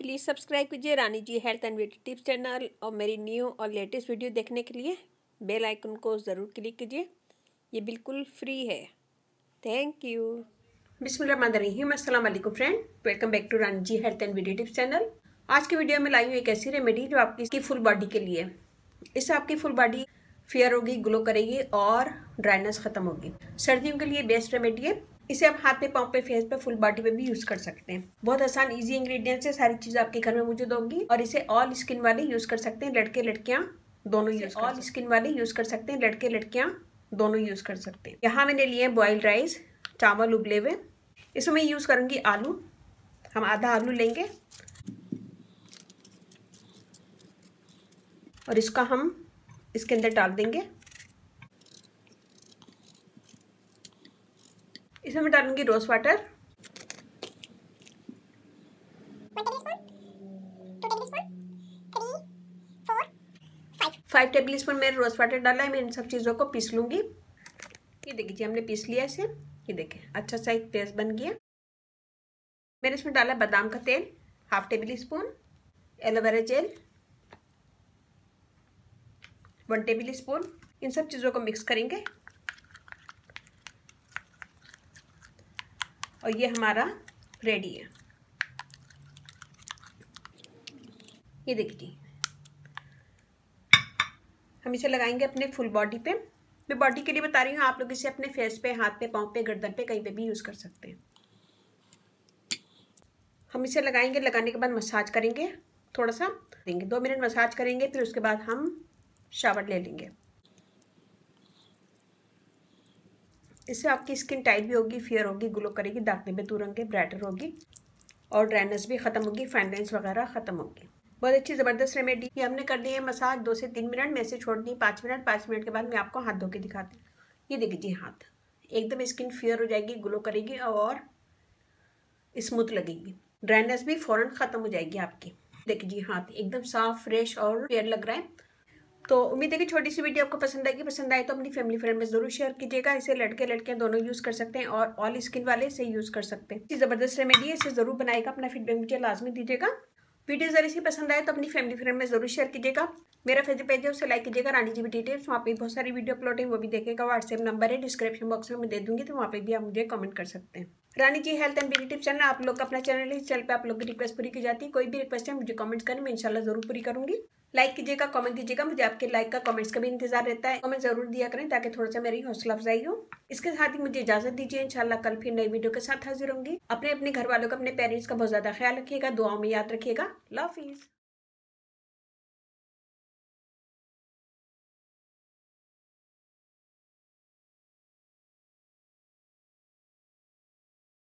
Please subscribe कीजिए Rani ji health and beauty tips channel और मेरी न्यू और लेटेस्ट वीडियो देखने के लिए बेल आइकन को ज़रूर क्लिक कीजिए। ये बिल्कुल फ्री है। Thank you. बिस्मिल्लाहिर्रहमानिर्रहीम। अस्सलाम वालेकुम friend, welcome back to Rani ji health and beauty tips channel. आज की वीडियो में लाई हूँ एक ऐसी रेमेडी जो आपकी फुल बॉडी के लिए। इससे आपकी फुल बॉडी फेयर होगी, ग्लो करेगी और ड्राइनेस खत्म होगी। सर्दियों के लिए बेस्ट रेमेडी है। इसे आप हाथ पे, पाँव पे, फेस पे, फुल बॉडी पे भी यूज कर सकते हैं। बहुत आसान इजी इंग्रेडिएंट्स है, सारी चीजें आपके घर में मौजूद होंगी और इसे ऑल स्किन वाले यूज कर सकते हैं, लड़के लड़कियां दोनों यूज कर ऑल स्किन वाले यूज कर सकते हैं, लड़के लड़कियां दोनों यूज कर सकते हैं। यहाँ मैंने लिए बॉइल्ड राइस, चावल उबले हुए। इसमें मैं यूज करूंगी आलू। हम आधा आलू लेंगे और इसका हम इसके अंदर डाल देंगे। इसमें मैं डालूंगी रोज वाटर, 5 टेबल स्पून मैंने रोज वाटर डाला है। मैं इन सब चीज़ों को पीस लूंगी। ये देखिए जी, हमने पीस लिया इसे। ये देखिए अच्छा सा एक पेस्ट बन गया। मैंने इसमें डाला बादाम का तेल, 1/2 table spoon, aloe vera gel 1 table spoon. इन सब चीज़ों को मिक्स करेंगे और ये हमारा रेडी है। ये देखिए जी, हम इसे लगाएंगे अपने फुल बॉडी पे। मैं बॉडी के लिए बता रही हूँ, आप लोग इसे अपने फेस पे, हाथ पे, पाँव पे, गर्दन पे, कहीं पे भी यूज कर सकते हैं। हम इसे लगाएंगे, लगाने के बाद मसाज करेंगे, थोड़ा सा देंगे, 2 मिनट मसाज करेंगे। फिर उसके बाद हम शावर ले लेंगे। इससे आपकी स्किन टाइट भी होगी, फेयर होगी, ग्लो करेगी, दाग धब्बे दूर होंगे, ब्राइटर होगी और ड्राइनेस भी खत्म होगी, फाइन लाइन्स वगैरह खत्म होगी। बहुत अच्छी ज़बरदस्त रेमेडी। ये हमने कर दी है मसाज 2 से 3 मिनट में से छोड़ दी 5 मिनट। 5 मिनट के बाद मैं आपको हाथ धो के दिखाती हूँ। ये देखिए जी, हाथ एकदम स्किन फेयर हो जाएगी, ग्लो करेगी और स्मूथ लगेगी। ड्राइनेस भी फौरन ख़त्म हो जाएगी आपकी। देखिए जी, हाथ एकदम साफ, फ्रेश और फेयर लग रहा है। तो उम्मीद है कि छोटी सी वीडियो आपको पसंद आएगी। पसंद आए तो अपनी फैमिली फ्रेंड में जरूर शेयर कीजिएगा। इसे लड़के लड़कियां दोनों यूज कर सकते हैं और ऑल स्किन वाले इसे यूज कर सकते हैं। जबरदस्त रेमेडी है, इसे जरूर बनाएगा। अपना फीडबैक मुझे लाजमी दीजिएगा। वीडियो जरा सी पसंद आए तो अपनी फैमिली फ्रेंड में जरूर शेयर कीजिएगा। मेरा फेसबुक पेज है, उसे लाइक कीजिएगा, रानी जी ब्यूटी टिप्स। वहाँ पे बहुत सारी वीडियो अपलोड है, वो भी देखेगा। व्हाट्सएप नंबर है डिस्क्रिप्शन बॉक्स में मैं दे दूंगी, तो वहाँ पे भी आप मुझे कमेंट कर सकते हैं। Rani ji health and beauty tips channel आप लोग का अपना चैनल है। इस चैनल पे आप लोग की रिक्वेस्ट पूरी की जाती है। कोई भी रिक्वेस्ट है मुझे कमेंट करें, मैं इंशाल्लाह जरूर पूरी करूंगी। लाइक कीजिएगा, कमेंट कीजिएगा, मुझे आपके लाइक का, कमेंट्स का भी इंतजार रहता है। कमेंट जरूर दिया करें ताकि थोड़ा सा मेरी हौसला अफजाई हो। इसके साथ ही मुझे इजाजत दीजिए। इंशाल्लाह कल फिर नई वीडियो के साथ हाजिर होंगी। अपने घर वालों का, अपने पेरेंट्स का बहुत ज्यादा ख्याल रखिएगा, दुआओं में याद रखिएगा। अल्लाह हाफिज।